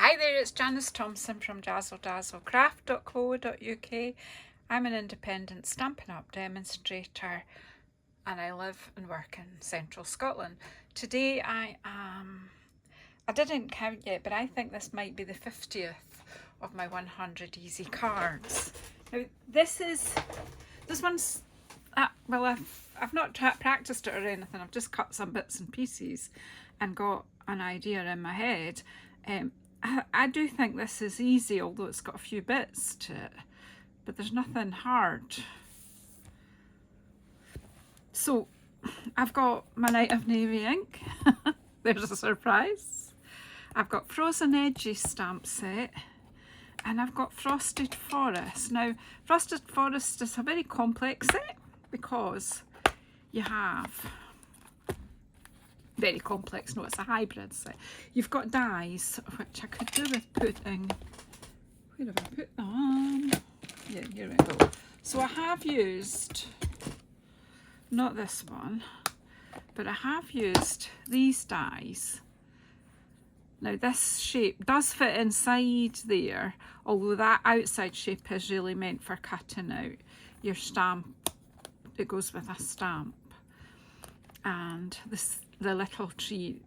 Hi there, it's Janice Thompson from JazzleDazzleCraft.co.uk. I'm an independent Stampin' Up! Demonstrator and I live and work in central Scotland. Today I didn't count yet, but I think this might be the 50th of my 100 easy cards. Now this one's, well I've not practiced it or anything, I've just cut some bits and pieces and got an idea in my head. I do think this is easy, although it's got a few bits to it, but there's nothing hard. So I've got my Night of Navy ink. There's a surprise. I've got Frozen Edges stamp set, and I've got Frosted Forest. Now, Frosted Forest is a very complex set because you have very complex, no, it's a hybrid set. You've got dies, which I could do with putting, where have I put them? Yeah, here we go. So I have used, not this one, but I have used these dies. Now this shape does fit inside there, although that outside shape is really meant for cutting out your stamp. It goes with a stamp. And the little tree,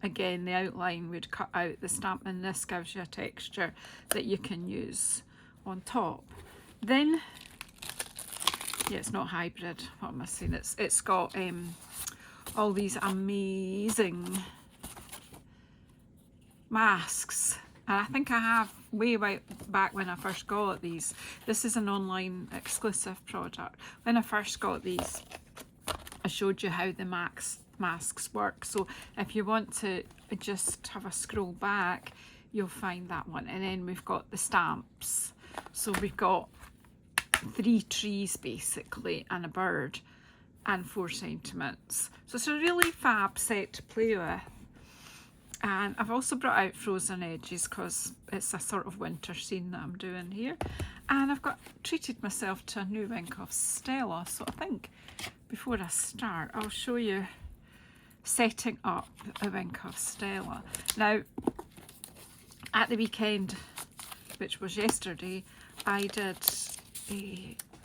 again, the outline would cut out the stamp, and this gives you a texture that you can use on top. Then, yeah, it's not hybrid, what am I saying? It's got all these amazing masks. And I think I have way back when I first got these. This is an online exclusive product. When I first got these, I showed you how the masks work. So if you want to just have a scroll back, you'll find that one. And then we've got the stamps. So we've got 3 trees basically, and a bird, and 4 sentiments. So it's a really fab set to play with. And I've also brought out Frozen Edges because it's a sort of winter scene that I'm doing here. And I've treated myself to a new ink of Stella. So I think before I start, I'll show you setting up a ink of Stella. Now, at the weekend, which was yesterday, I did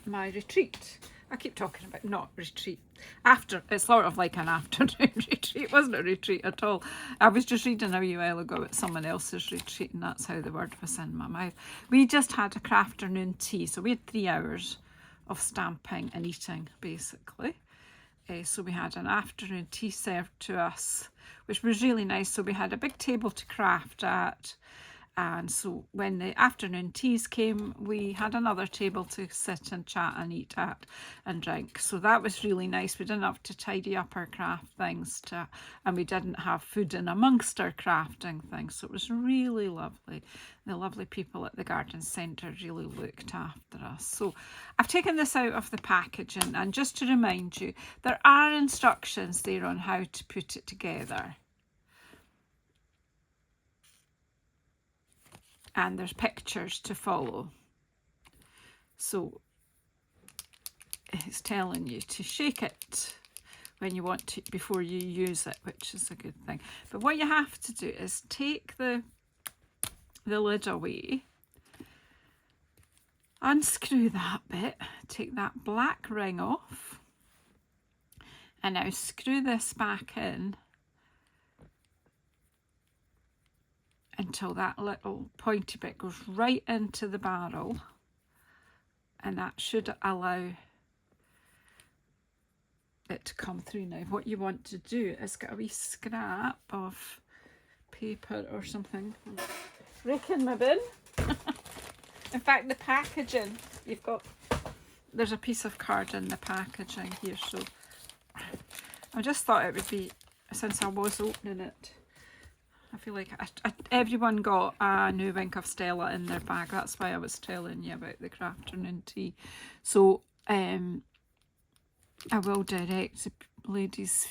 my retreat. I keep talking about not retreat. It's sort of like an afternoon retreat. It wasn't a retreat at all. I was just reading a wee while ago about someone else's retreat, and that's how the word was in my mouth. We just had a afternoon tea, so we had 3 hours of stamping and eating, basically. So we had an afternoon tea served to us, which was really nice. So we had a big table to craft at. And so when the afternoon teas came, we had another table to sit and chat and eat at and drink. So that was really nice. We didn't have to tidy up our craft things, and we didn't have food in amongst our crafting things. So it was really lovely. The lovely people at the garden centre really looked after us. So I've taken this out of the packaging, and just to remind you, there are instructions there on how to put it together. And there's pictures to follow. So it's telling you to shake it when you want to, before you use it, which is a good thing. But what you have to do is take the lid away, unscrew that bit, take that black ring off, and now screw this back in until that little pointy bit goes right into the barrel, and that should allow it to come through. Now what you want to do is get a wee scrap of paper or something, raking my bin. In fact, the packaging, there's a piece of card in the packaging here, so I just thought it would be, since I was opening it, I feel like everyone got a new ink of Stella in their bag. That's why I was telling you about the afternoon tea. So I will direct the ladies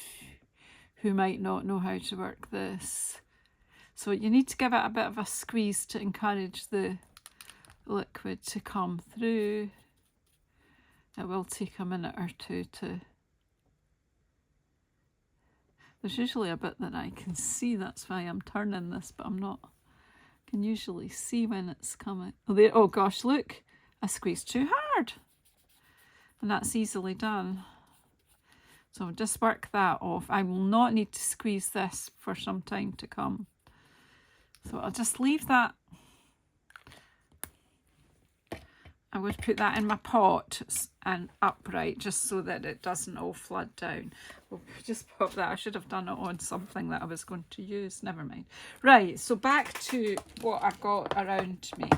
who might not know how to work this. So you need to give it a bit of a squeeze to encourage the liquid to come through. It will take a minute or two to There's usually a bit that I can see, that's why I'm turning this, but I'm not can usually see when it's coming. Oh, there, oh gosh, look, I squeezed too hard. And that's easily done. So just work that off. I will not need to squeeze this for some time to come. So I'll just leave that. I'm going to put that in my pot and upright just so that it doesn't all flood down. We'll just pop that. I should have done it on something that I was going to use. Never mind. Right, so back to what I've got around me.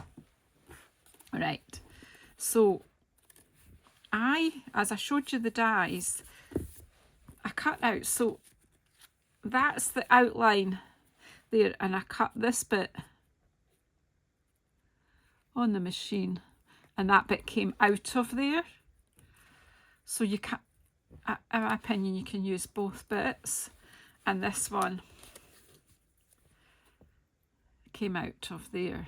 Right, so as I showed you the dies, I cut out. So that's the outline there, and I cut this bit on the machine. And that bit came out of there. So you can, in my opinion, you can use both bits. And this one came out of there.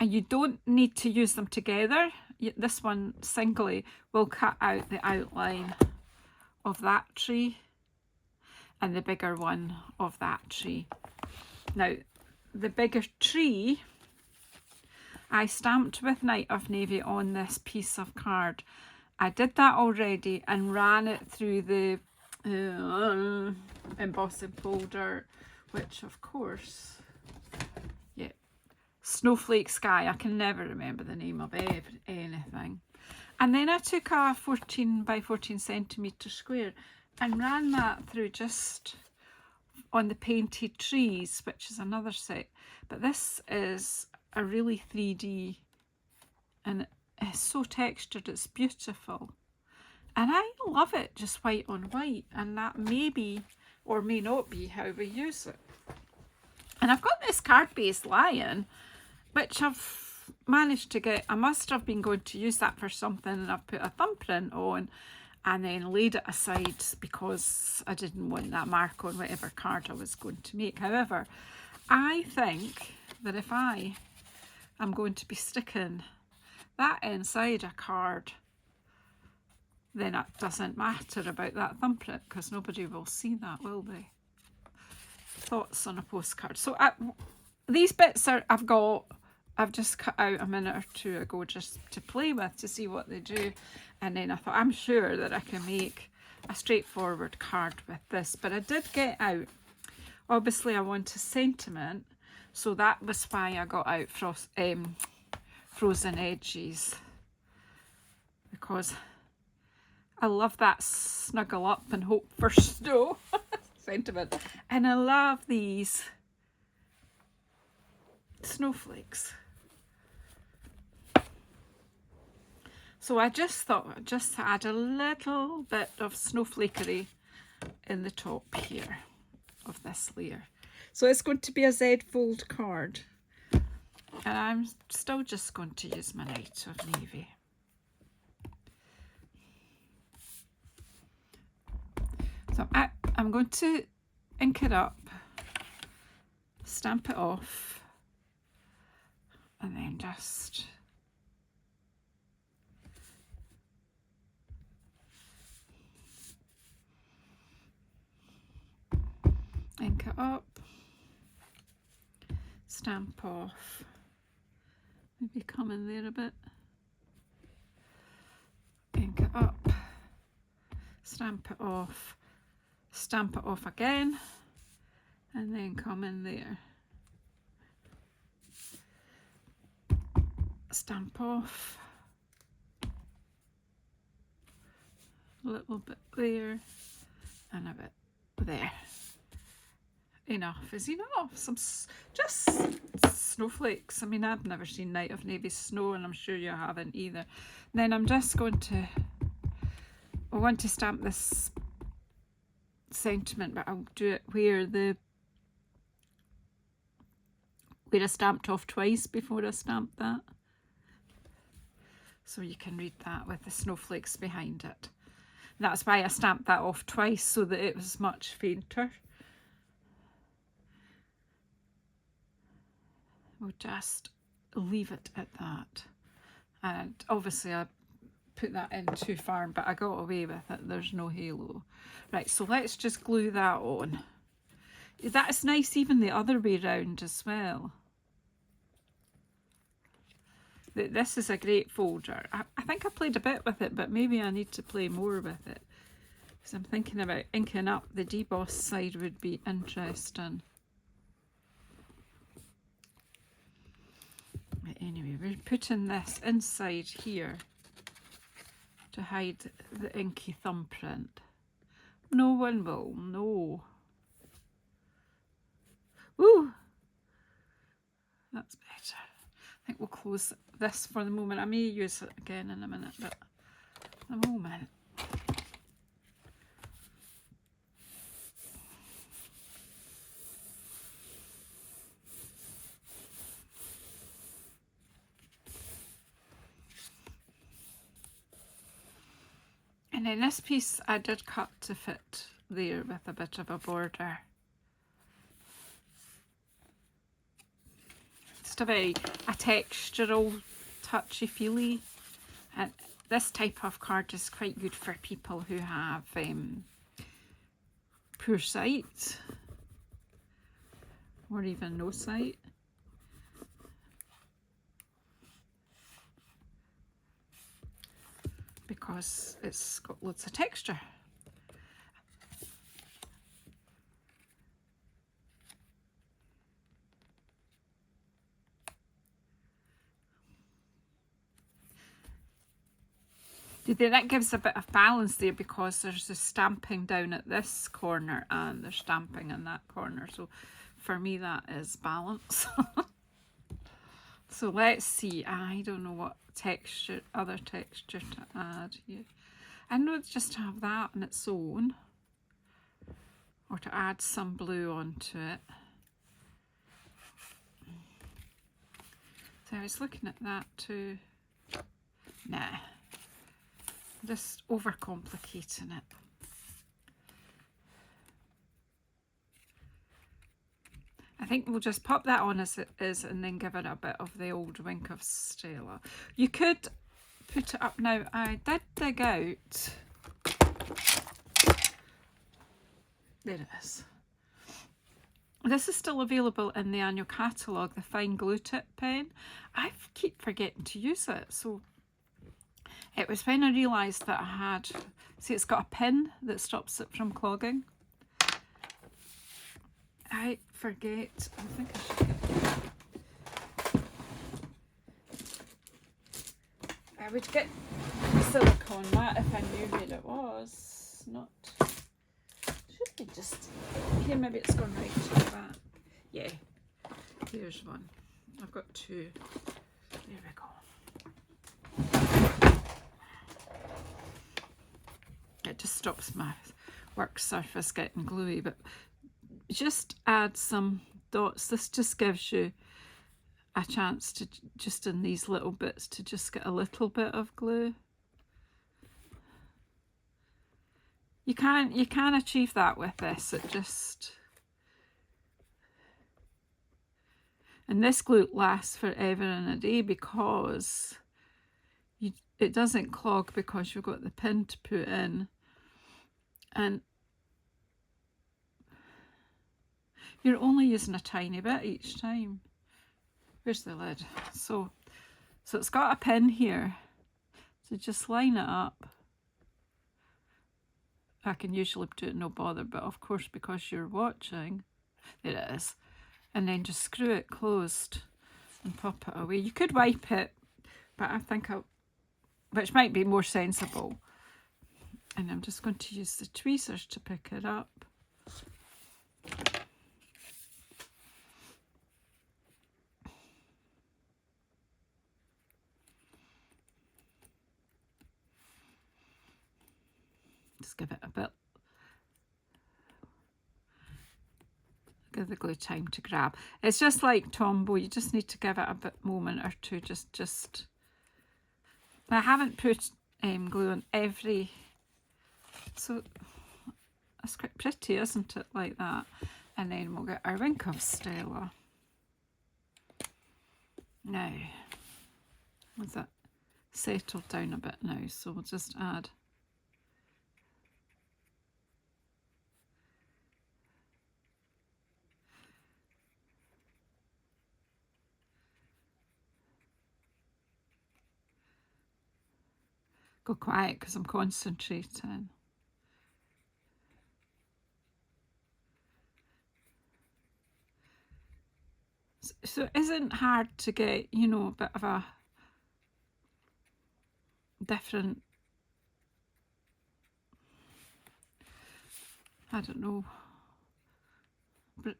And you don't need to use them together. This one singly will cut out the outline of that tree and the bigger one of that tree. Now, the bigger tree I stamped with Night of Navy on this piece of card. I did that already and ran it through the embossing folder, which of course, yeah, Snowflake Sky. I can never remember the name of anything. And then I took a 14 by 14 centimetre square and ran that through just on the painted trees, which is another set. But this is a really 3D and it's so textured, it's beautiful. And I love it just white on white, and that may be or may not be how we use it. And I've got this card base lion, which I've managed to get. I must have been going to use that for something, and I've put a thumbprint on and then laid it aside because I didn't want that mark on whatever card I was going to make. However, I think that if I am going to be sticking that inside a card, then it doesn't matter about that thumbprint because nobody will see that, will they? Thoughts on a postcard. So these bits I've just cut out a minute or two ago just to play with, to see what they do. And then I thought, I'm sure that I can make a straightforward card with this. But I did get out, obviously I want a sentiment. So that was why I got out frozen edges, because I love that snuggle up and hope for snow sentiment. And I love these snowflakes. So I just thought I'd just add a little bit of snowflakery in the top here of this layer. So it's going to be a Z fold card. And I'm still just going to use my Night of Navy. So I'm going to ink it up, stamp it off, and then just ink it up, stamp off, maybe come in there a bit, ink it up, stamp it off again, and then come in there, stamp off, a little bit there, and a bit there. Enough is enough. Some just snowflakes. I mean, I've never seen Night of Navy snow, and I'm sure you haven't either. And then I'm just going to, I want to stamp this sentiment, but I'll do it where I stamped off twice before I stamped that. So you can read that with the snowflakes behind it. That's why I stamped that off twice, so that it was much fainter. We'll just leave it at that. And obviously I put that in too far, but I got away with it. There's no halo. Right, so let's just glue that on. That's nice even the other way round as well. This is a great folder. I think I played a bit with it, but maybe I need to play more with it. Because I'm thinking about inking up the deboss side would be interesting. But anyway, we're putting this inside here to hide the inky thumbprint. No one will know. Ooh, that's better. I think we'll close this for the moment. I may use it again in a minute, but at the moment. And then this piece I did cut to fit there with a bit of a border. Just a textural, touchy-feely. And this type of card is quite good for people who have poor sight or even no sight. Because it's got loads of texture. That gives a bit of balance there because there's the stamping down at this corner and there's stamping in that corner. So for me that is balance. So let's see. I don't know what texture, other texture to add here. I know it's just to have that on its own, or to add some blue onto it. So I was looking at that too. Nah, just overcomplicating it. I think we'll just pop that on as it is and then give it a bit of the old wink of Stella. You could put it up now. I did dig out. There it is. This is still available in the annual catalogue, the fine glue tip pen. I keep forgetting to use it. So it was when I realised that I had, see it's got a pin that stops it from clogging. I forget. I think I should get I would get silicone mat if I knew where it was. Not. Should be just here. Maybe it's gone right to that. Yeah. Here's one. I've got two. There we go. It just stops my work surface getting gluey, but just add some dots. This just gives you a chance to just in these little bits to just get a little bit of glue. You can achieve that with this. It just, and this glue lasts forever and a day because it doesn't clog because you've got the pin to put in, and you're only using a tiny bit each time. Where's the lid? So it's got a pin here. So just line it up. I can usually do it no bother, but of course because you're watching, there it is. And then just screw it closed and pop it away. You could wipe it, but I think which might be more sensible. And I'm just going to use the tweezers to pick it up. Just give it a bit, give the glue time to grab. It's just like Tombow, you just need to give it a bit moment or two. Just. I haven't put glue on every, so that's quite pretty, isn't it? Like that, and then we'll get our wink of Stella. Now, has that settled down a bit now? So we'll just add. go quiet because I'm concentrating. So it isn't hard to get, you know, a bit of a different, I don't know, but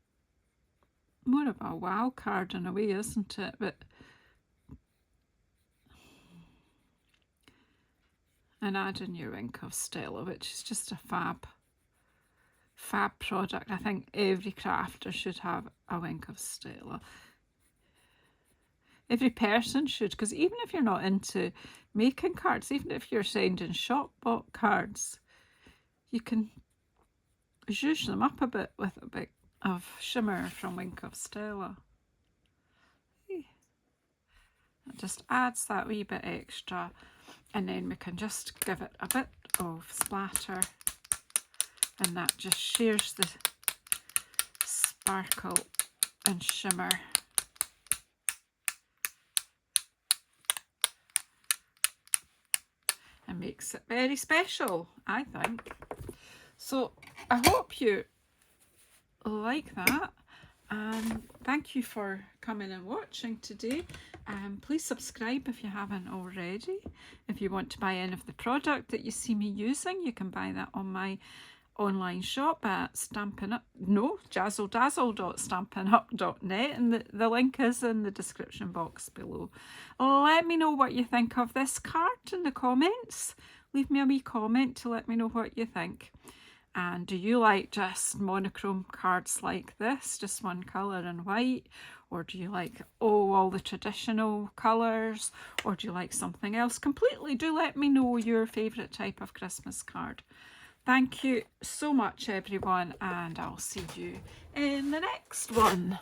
more of a wow card in a way, isn't it? But and adding your Wink of Stella, which is just a fab product. I think every crafter should have a Wink of Stella. Every person should, because even if you're not into making cards, even if you're sending shop bought cards, you can zhuzh them up a bit with a bit of shimmer from Wink of Stella. It just adds that wee bit extra, and then we can just give it a bit of splatter, and that just shares the sparkle and shimmer. And makes it very special, I think. So I hope you like that, and thank you for coming and watching today. Please subscribe if you haven't already. If you want to buy any of the product that you see me using, you can buy that on my online shop at JazzleDazzle.stampinup.net, and the link is in the description box below. Let me know what you think of this card in the comments. Leave me a wee comment to let me know what you think. And do you like just monochrome cards like this, just one colour and white? Or do you like, all the traditional colours? Or do you like something else completely? Do let me know your favourite type of Christmas card. Thank you so much, everyone, and I'll see you in the next one.